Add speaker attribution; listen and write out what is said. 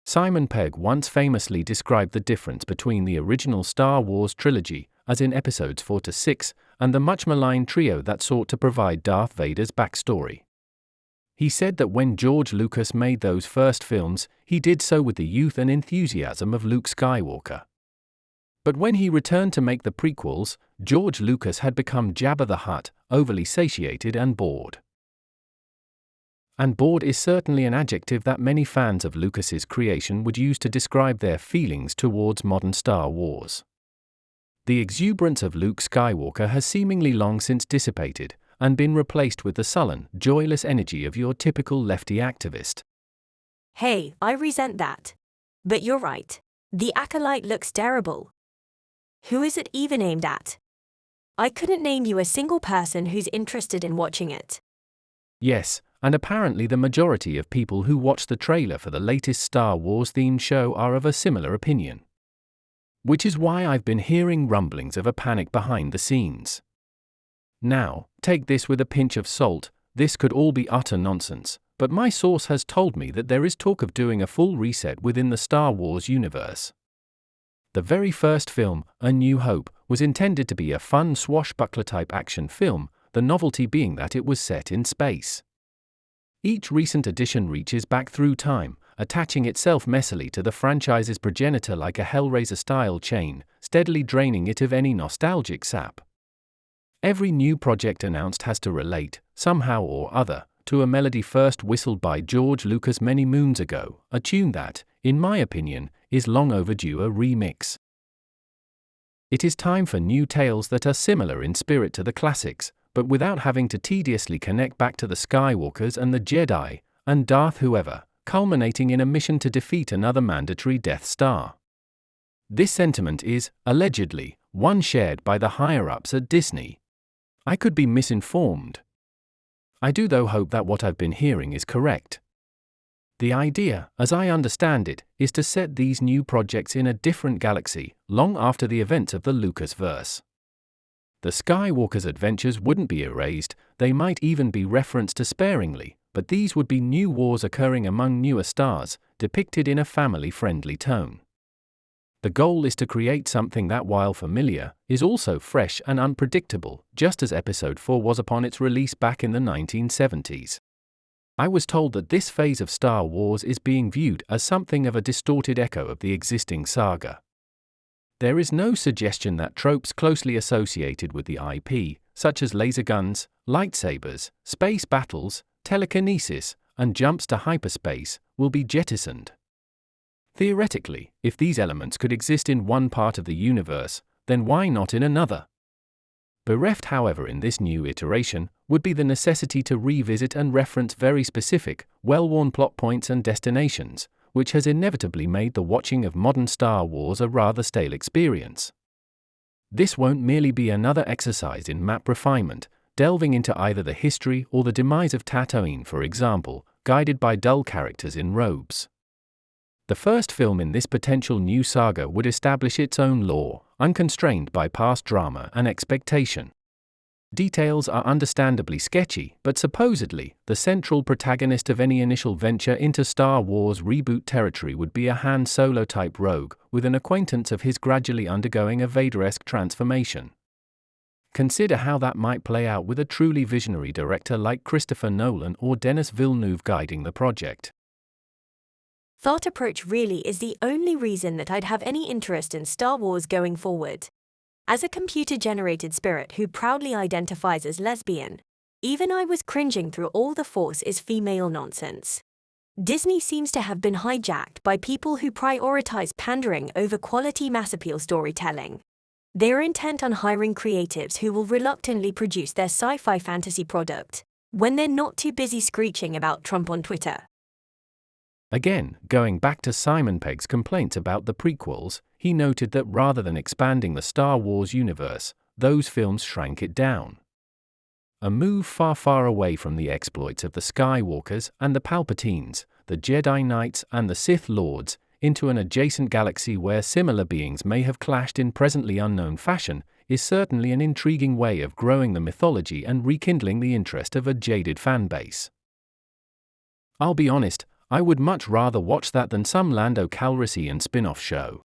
Speaker 1: Simon Pegg once famously described the difference between the original Star Wars trilogy, as in episodes 4 to 6, and the much-maligned trio that sought to provide Darth Vader's backstory. He said that when George Lucas made those first films, he did so with the youth and enthusiasm of Luke Skywalker. But when he returned to make the prequels, George Lucas had become Jabba the Hutt, overly satiated and bored. And bored is certainly an adjective that many fans of Lucas's creation would use to describe their feelings towards modern Star Wars. The exuberance of Luke Skywalker has seemingly long since dissipated, and been replaced with the sullen, joyless energy of your typical lefty activist.
Speaker 2: Hey, I resent that. But you're right. The Acolyte looks terrible. Who is it even aimed at? I couldn't name you a single person who's interested in watching it.
Speaker 1: Yes, and apparently the majority of people who watch the trailer for the latest Star Wars-themed show are of a similar opinion. Which is why I've been hearing rumblings of a panic behind the scenes. Now, take this with a pinch of salt, this could all be utter nonsense, but my source has told me that there is talk of doing a full reset within the Star Wars universe. The very first film, A New Hope, was intended to be a fun swashbuckler-type action film, the novelty being that it was set in space. Each recent edition reaches back through time, attaching itself messily to the franchise's progenitor like a Hellraiser-style chain, steadily draining it of any nostalgic sap. Every new project announced has to relate, somehow or other, to a melody first whistled by George Lucas many moons ago, a tune that, in my opinion, is long overdue a remix. It is time for new tales that are similar in spirit to the classics, but without having to tediously connect back to the Skywalkers and the Jedi, and Darth whoever, culminating in a mission to defeat another mandatory Death Star. This sentiment is, allegedly, one shared by the higher-ups at Disney. I could be misinformed. I do though hope that what I've been hearing is correct. The idea, as I understand it, is to set these new projects in a different galaxy, long after the events of the Lucasverse. The Skywalkers' adventures wouldn't be erased, they might even be referenced to sparingly, but these would be new wars occurring among newer stars, depicted in a family-friendly tone. The goal is to create something that, while familiar, is also fresh and unpredictable, just as Episode 4 was upon its release back in the 1970s. I was told that this phase of Star Wars is being viewed as something of a distorted echo of the existing saga. There is no suggestion that tropes closely associated with the IP, such as laser guns, lightsabers, space battles, telekinesis, and jumps to hyperspace, will be jettisoned. Theoretically, if these elements could exist in one part of the universe, then why not in another? Bereft, however, in this new iteration, would be the necessity to revisit and reference very specific, well-worn plot points and destinations, which has inevitably made the watching of modern Star Wars a rather stale experience. This won't merely be another exercise in map refinement, delving into either the history or the demise of Tatooine, for example, guided by dull characters in robes. The first film in this potential new saga would establish its own lore, unconstrained by past drama and expectation. Details are understandably sketchy, but supposedly, the central protagonist of any initial venture into Star Wars reboot territory would be a Han Solo-type rogue, with an acquaintance of his gradually undergoing a Vader-esque transformation. Consider how that might play out with a truly visionary director like Christopher Nolan or Denis Villeneuve guiding the project.
Speaker 2: Thought approach really is the only reason that I'd have any interest in Star Wars going forward. As a computer-generated spirit who proudly identifies as lesbian, even I was cringing through all the Force is female nonsense. Disney seems to have been hijacked by people who prioritize pandering over quality mass appeal storytelling. They are intent on hiring creatives who will reluctantly produce their sci-fi fantasy product, when they're not too busy screeching about Trump on Twitter.
Speaker 1: Again, going back to Simon Pegg's complaints about the prequels, he noted that rather than expanding the Star Wars universe, those films shrank it down. A move far, far away from the exploits of the Skywalkers and the Palpatines, the Jedi Knights and the Sith Lords, into an adjacent galaxy where similar beings may have clashed in presently unknown fashion, is certainly an intriguing way of growing the mythology and rekindling the interest of a jaded fanbase. I'll be honest, I would much rather watch that than some Lando Calrissian spin-off show.